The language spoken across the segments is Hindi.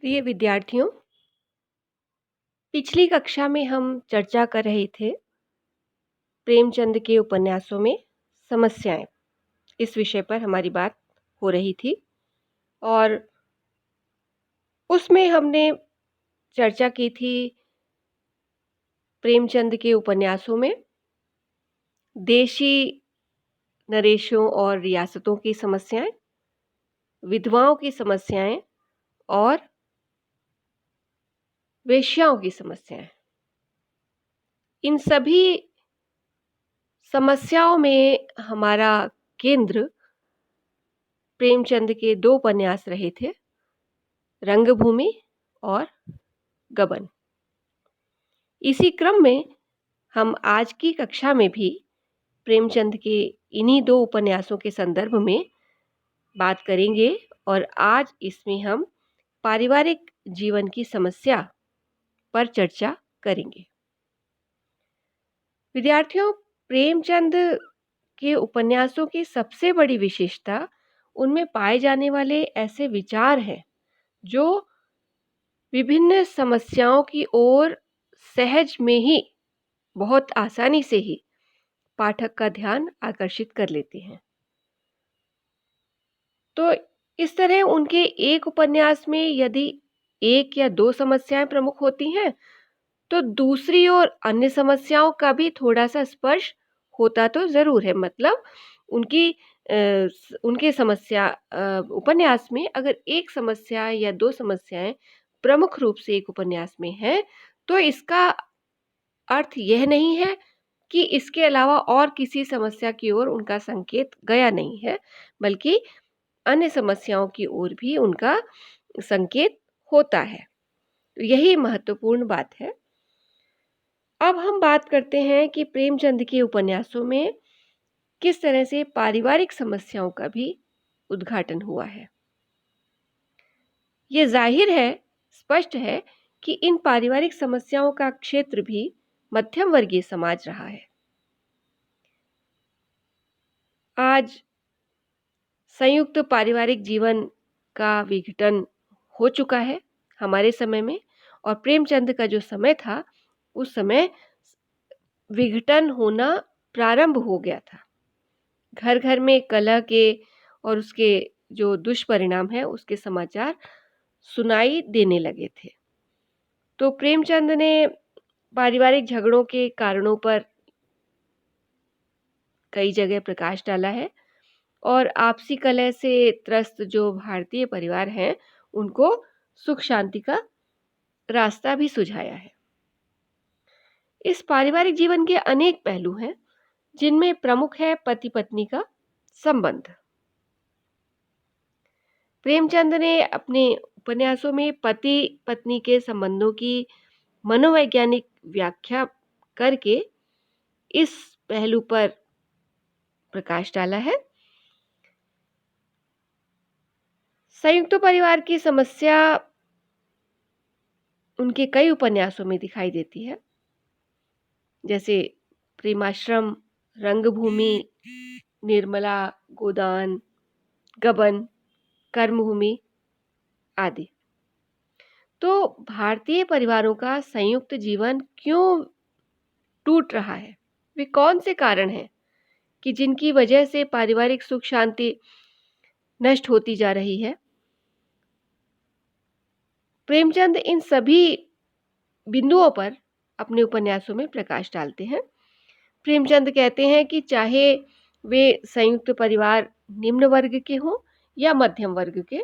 प्रिय विद्यार्थियों, पिछली कक्षा में हम चर्चा कर रहे थे प्रेमचंद के उपन्यासों में समस्याएं। इस विषय पर हमारी बात हो रही थी और उसमें हमने चर्चा की थी प्रेमचंद के उपन्यासों में देशी नरेशों और रियासतों की समस्याएं, विधवाओं की समस्याएं और वेश्याओं की समस्याएं। इन सभी समस्याओं में हमारा केंद्र प्रेमचंद के दो उपन्यास रहे थे, रंगभूमि और गबन। इसी क्रम में हम आज की कक्षा में भी प्रेमचंद के इन्हीं दो उपन्यासों के संदर्भ में बात करेंगे और आज इसमें हम पारिवारिक जीवन की समस्या पर चर्चा करेंगे। विद्यार्थियों, प्रेमचंद के उपन्यासों की सबसे बड़ी विशेषता उनमें पाए जाने वाले ऐसे विचार हैं जो विभिन्न समस्याओं की ओर सहज में ही, बहुत आसानी से ही पाठक का ध्यान आकर्षित कर लेते हैं। तो इस तरह उनके एक उपन्यास में यदि एक या दो समस्याएं प्रमुख होती हैं, तो दूसरी ओर अन्य समस्याओं का भी थोड़ा सा स्पर्श होता तो जरूर है। मतलब उनके समस्या उपन्यास में अगर एक समस्या या दो समस्याएं प्रमुख रूप से एक उपन्यास में है, तो इसका अर्थ यह नहीं है कि इसके अलावा और किसी समस्या की ओर उनका संकेत गया नहीं है, बल्कि अन्य समस्याओं की ओर भी उनका संकेत होता है। तो यही महत्वपूर्ण बात है। अब हम बात करते हैं कि प्रेमचंद के उपन्यासों में किस तरह से पारिवारिक समस्याओं का भी उद्घाटन हुआ है। ये जाहिर है, स्पष्ट है कि इन पारिवारिक समस्याओं का क्षेत्र भी मध्यम वर्गीय समाज रहा है। आज संयुक्त पारिवारिक जीवन का विघटन हो चुका है हमारे समय में, और प्रेमचंद का जो समय था उस समय विघटन होना प्रारंभ हो गया था। घर घर में कलह के और उसके जो दुष्परिणाम है उसके समाचार सुनाई देने लगे थे। तो प्रेमचंद ने पारिवारिक झगड़ों के कारणों पर कई जगह प्रकाश डाला है और आपसी कलह से त्रस्त जो भारतीय परिवार हैं उनको सुख शांति का रास्ता भी सुझाया है। इस पारिवारिक जीवन के अनेक पहलू हैं जिनमें प्रमुख है पति पत्नी का संबंध। प्रेमचंद ने अपने उपन्यासों में पति पत्नी के संबंधों की मनोवैज्ञानिक व्याख्या करके इस पहलू पर प्रकाश डाला है। संयुक्त परिवार की समस्या उनके कई उपन्यासों में दिखाई देती है, जैसे प्रेमाश्रम, रंगभूमि, निर्मला, गोदान, गबन, कर्मभूमि आदि। तो भारतीय परिवारों का संयुक्त जीवन क्यों टूट रहा है? वे कौन से कारण हैं कि जिनकी वजह से पारिवारिक सुख शांति नष्ट होती जा रही है? प्रेमचंद इन सभी बिंदुओं पर अपने उपन्यासों में प्रकाश डालते हैं। प्रेमचंद कहते हैं कि चाहे वे संयुक्त परिवार निम्न वर्ग के हों या मध्यम वर्ग के,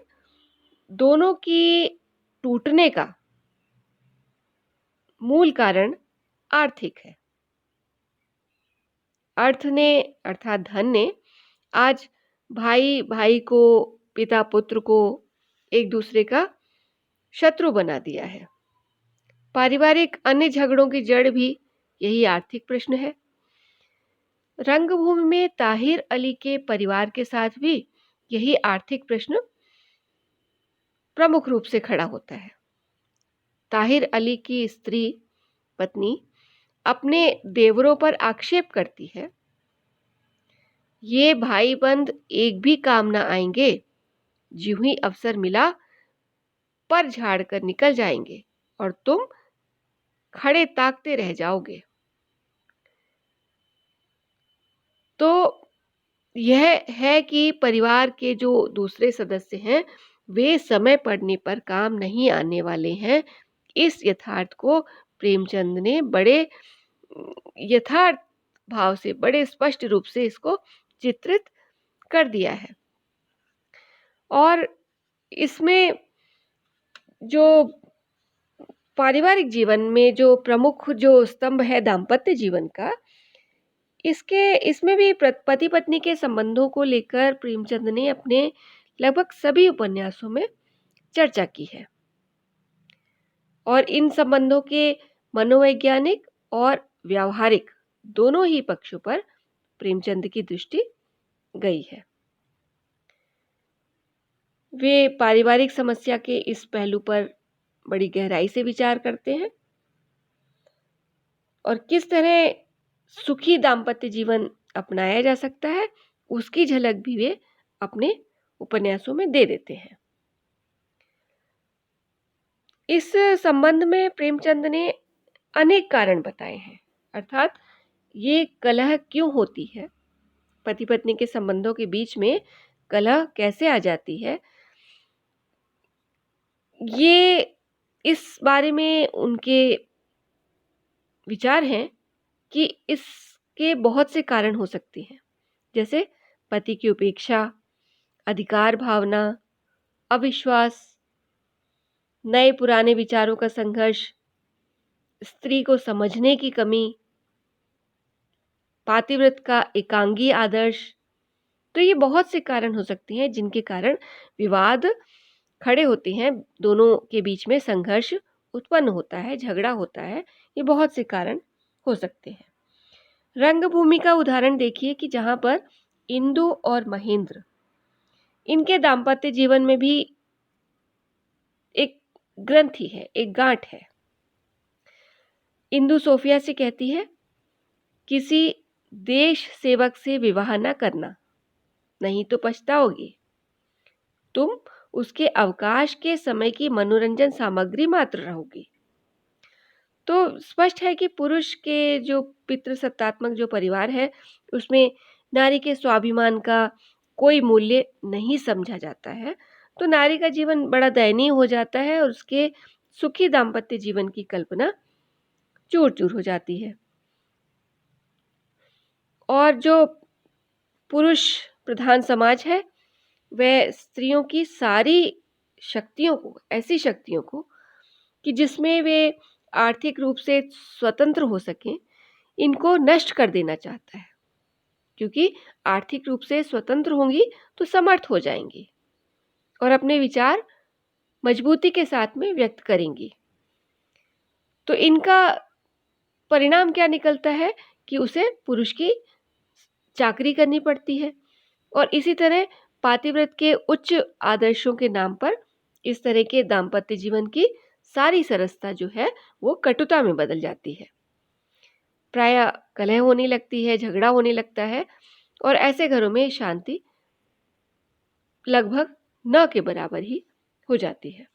दोनों की टूटने का मूल कारण आर्थिक है। अर्थ ने, अर्थात धन ने, आज भाई भाई को, पिता पुत्र को एक दूसरे का शत्रु बना दिया है। पारिवारिक अन्य झगड़ों की जड़ भी यही आर्थिक प्रश्न है। रंगभूमि में ताहिर अली के परिवार के साथ भी यही आर्थिक प्रश्न प्रमुख रूप से खड़ा होता है। ताहिर अली की स्त्री पत्नी अपने देवरों पर आक्षेप करती है, ये भाईबंद एक भी काम ना आएंगे, ज्यों ही अवसर मिला पर झाड़ कर निकल जाएंगे और तुम खड़े ताकते रह जाओगे। तो यह है कि परिवार के जो दूसरे सदस्य हैं वे समय पड़ने पर काम नहीं आने वाले हैं। इस यथार्थ को प्रेमचंद ने बड़े यथार्थ भाव से, बड़े स्पष्ट रूप से इसको चित्रित कर दिया है। और इसमें जो पारिवारिक जीवन में जो प्रमुख जो स्तंभ है दाम्पत्य जीवन का, इसमें भी पति पत्नी के संबंधों को लेकर प्रेमचंद ने अपने लगभग सभी उपन्यासों में चर्चा की है। और इन संबंधों के मनोवैज्ञानिक और व्यावहारिक दोनों ही पक्षों पर प्रेमचंद की दृष्टि गई है। वे पारिवारिक समस्या के इस पहलू पर बड़ी गहराई से विचार करते हैं और किस तरह सुखी दाम्पत्य जीवन अपनाया जा सकता है उसकी झलक भी वे अपने उपन्यासों में दे देते हैं। इस संबंध में प्रेमचंद ने अनेक कारण बताए हैं, अर्थात ये कलह क्यों होती है, पति पत्नी के संबंधों के बीच में कलह कैसे आ जाती है, ये इस बारे में उनके विचार हैं कि इसके बहुत से कारण हो सकते हैं, जैसे पति की उपेक्षा, अधिकार भावना, अविश्वास, नए पुराने विचारों का संघर्ष, स्त्री को समझने की कमी, पातिव्रत का एकांगी आदर्श। तो ये बहुत से कारण हो सकते हैं जिनके कारण विवाद खड़े होते हैं, दोनों के बीच में संघर्ष उत्पन्न होता है, झगड़ा होता है। ये बहुत से कारण हो सकते हैं। रंगभूमि का उदाहरण देखिए कि जहां पर इंदु और महेंद्र, इनके दाम्पत्य जीवन में भी एक ग्रंथि है, एक गांठ है। इंदु सोफिया से कहती है, किसी देश सेवक से विवाह न करना, नहीं तो पछताओगी। तुम उसके अवकाश के समय की मनोरंजन सामग्री मात्र रहोगी। तो स्पष्ट है कि पुरुष के जो पितृसत्तात्मक जो परिवार है उसमें नारी के स्वाभिमान का कोई मूल्य नहीं समझा जाता है। तो नारी का जीवन बड़ा दयनीय हो जाता है और उसके सुखी दाम्पत्य जीवन की कल्पना चूर चूर हो जाती है। और जो पुरुष प्रधान समाज है वह स्त्रियों की सारी शक्तियों को, ऐसी शक्तियों को कि जिसमें वे आर्थिक रूप से स्वतंत्र हो सकें, इनको नष्ट कर देना चाहता है, क्योंकि आर्थिक रूप से स्वतंत्र होंगी तो समर्थ हो जाएंगी और अपने विचार मजबूती के साथ में व्यक्त करेंगी। तो इनका परिणाम क्या निकलता है कि उसे पुरुष की चाकरी करनी पड़ती है और इसी तरह पातिव्रत के उच्च आदर्शों के नाम पर इस तरह के दाम्पत्य जीवन की सारी सरसता जो है वो कटुता में बदल जाती है। प्रायः कलह होने लगती है, झगड़ा होने लगता है और ऐसे घरों में शांति लगभग न के बराबर ही हो जाती है।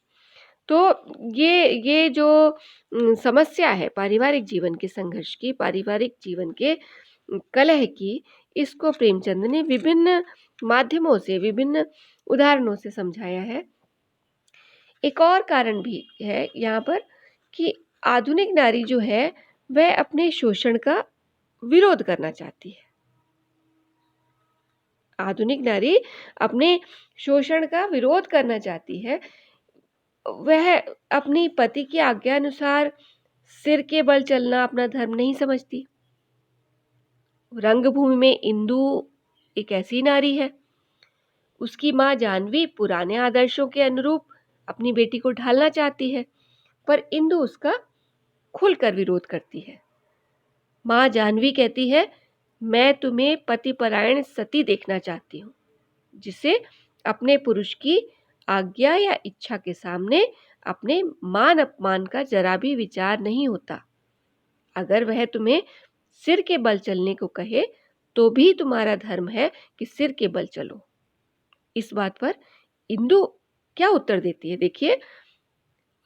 तो ये जो समस्या है पारिवारिक जीवन के संघर्ष की, पारिवारिक जीवन के कलह की, इसको प्रेमचंद ने विभिन्न माध्यमों से, विभिन्न उदाहरणों से समझाया है। एक और कारण भी है यहाँ पर कि आधुनिक नारी जो है वह अपने शोषण का विरोध करना चाहती है। आधुनिक नारी अपने शोषण का विरोध करना चाहती है। वह अपनी पति की आज्ञा अनुसार सिर के बल चलना अपना धर्म नहीं समझती। रंगभूमि में इंदु एक ऐसी नारी है, उसकी माँ जानवी पुराने आदर्शों के अनुरूप अपनी बेटी को ढालना चाहती है, पर इंदु उसका खुलकर विरोध करती है। माँ जानवी कहती है, मैं तुम्हें पतिपरायण सती देखना चाहती हूँ, जिसे अपने पुरुष की आज्ञा या इच्छा के सामने अपने मान अपमान का जरा भी विचार नहीं होता। अगर वह तुम्हें सिर के बल चलने को कहे तो भी तुम्हारा धर्म है कि सिर के बल चलो। इस बात पर इंदु क्या उत्तर देती है, देखिए।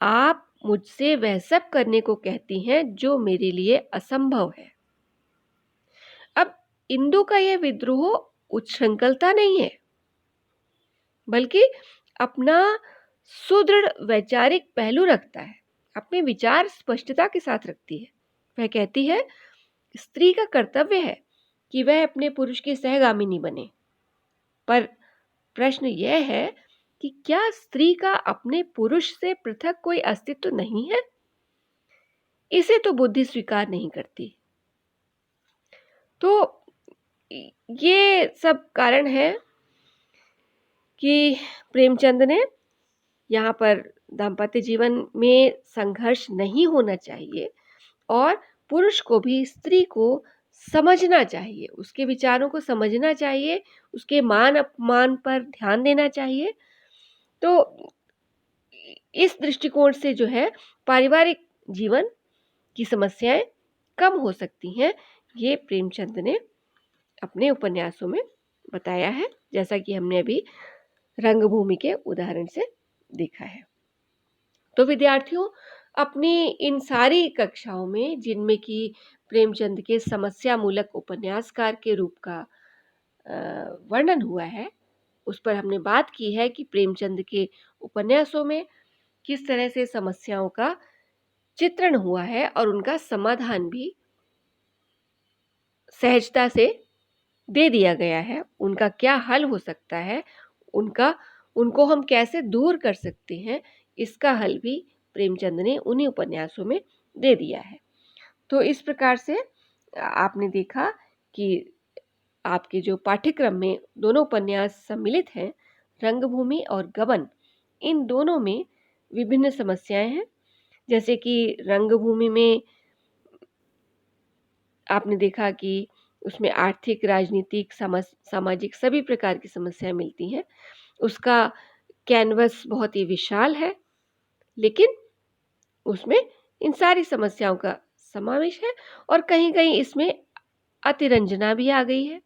आप मुझसे वह सब करने को कहती हैं जो मेरे लिए असंभव है। अब इंदु का यह विद्रोह उच्छृंखलता नहीं है, बल्कि अपना सुदृढ़ वैचारिक पहलू रखता है, अपने विचार स्पष्टता के साथ रखती है। वह कहती है, स्त्री का कर्तव्य है कि वह अपने पुरुष की सहगामिनी बने, पर प्रश्न यह है कि क्या स्त्री का अपने पुरुष से पृथक कोई अस्तित्व नहीं है? इसे तो बुद्धि स्वीकार नहीं करती। तो ये सब कारण है कि प्रेमचंद ने यहाँ पर दाम्पत्य जीवन में संघर्ष नहीं होना चाहिए और पुरुष को भी स्त्री को समझना चाहिए, उसके विचारों को समझना चाहिए, उसके मान अपमान पर ध्यान देना चाहिए। तो इस दृष्टिकोण से जो है पारिवारिक जीवन की समस्याएं कम हो सकती हैं, ये प्रेमचंद ने अपने उपन्यासों में बताया है, जैसा कि हमने अभी रंगभूमि के उदाहरण से देखा है। तो विद्यार्थियों, अपनी इन सारी कक्षाओं में जिनमें कि प्रेमचंद के समस्या मूलक उपन्यासकार के रूप का वर्णन हुआ है, उस पर हमने बात की है कि प्रेमचंद के उपन्यासों में किस तरह से समस्याओं का चित्रण हुआ है और उनका समाधान भी सहजता से दे दिया गया है। उनका क्या हल हो सकता है, उनको हम कैसे दूर कर सकते हैं, इसका हल भी प्रेमचंद ने उन्हीं उपन्यासों में दे दिया है। तो इस प्रकार से आपने देखा कि आपके जो पाठ्यक्रम में दोनों उपन्यास सम्मिलित हैं, रंगभूमि और गबन, इन दोनों में विभिन्न समस्याएं हैं। जैसे कि रंगभूमि में आपने देखा कि उसमें आर्थिक, राजनीतिक, सामाजिक सभी प्रकार की समस्याएं मिलती हैं। उसका कैनवस बहुत ही विशाल है, लेकिन उसमें इन सारी समस्याओं का समावेश है और कहीं-कहीं इसमें अतिरंजना भी आ गई है।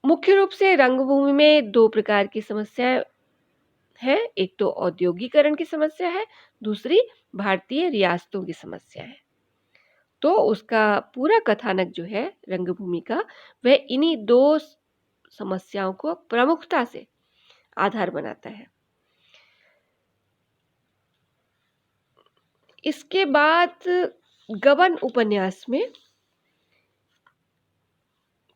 मुख्य रूप से रंगभूमि में दो प्रकार की समस्याएं हैं, एक तो औद्योगिकरण की समस्या है, दूसरी भारतीय रियासतों की समस्या है। तो उसका पूरा कथानक जो है रंगभूमि का, वह इन्हीं दो समस्याओं को प्रमुखता से आधार बनाता है। इसके बाद गबन उपन्यास में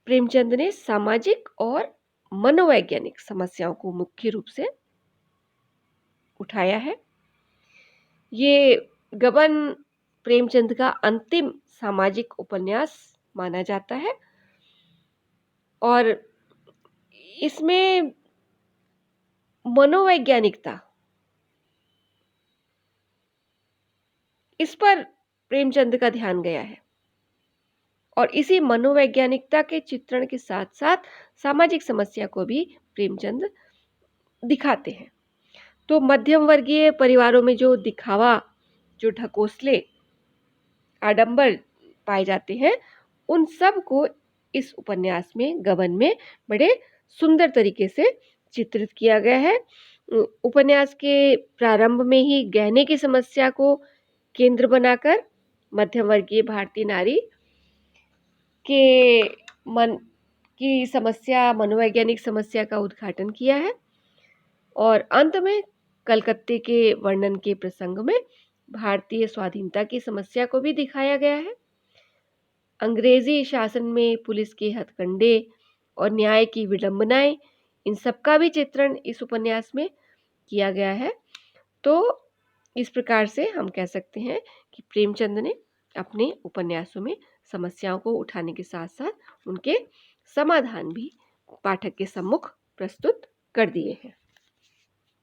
प्रेमचंद ने सामाजिक और मनोवैज्ञानिक समस्याओं को मुख्य रूप से उठाया है। ये गबन प्रेमचंद का अंतिम सामाजिक उपन्यास माना जाता है और इसमें मनोवैज्ञानिकता, इस पर प्रेमचंद का ध्यान गया है और इसी मनोवैज्ञानिकता के चित्रण के साथ साथ सामाजिक समस्या को भी प्रेमचंद दिखाते हैं। तो मध्यम वर्गीय परिवारों में जो दिखावा, जो ढकोसले, आडंबर पाए जाते हैं, उन सब को इस उपन्यास में, गबन में बड़े सुंदर तरीके से चित्रित किया गया है। उपन्यास के प्रारंभ में ही गहने की समस्या को केंद्र बनाकर मध्यम वर्गीय भारतीय नारी के मन की समस्या, मनोवैज्ञानिक समस्या का उद्घाटन किया है और अंत में कलकत्ते के वर्णन के प्रसंग में भारतीय स्वाधीनता की समस्या को भी दिखाया गया है। अंग्रेजी शासन में पुलिस के हथकंडे और न्याय की विडंबनाएं, इन सब का भी चित्रण इस उपन्यास में किया गया है। तो इस प्रकार से हम कह सकते हैं कि प्रेमचंद ने अपने उपन्यासों में समस्याओं को उठाने के साथ साथ उनके समाधान भी पाठक के सम्मुख प्रस्तुत कर दिए हैं।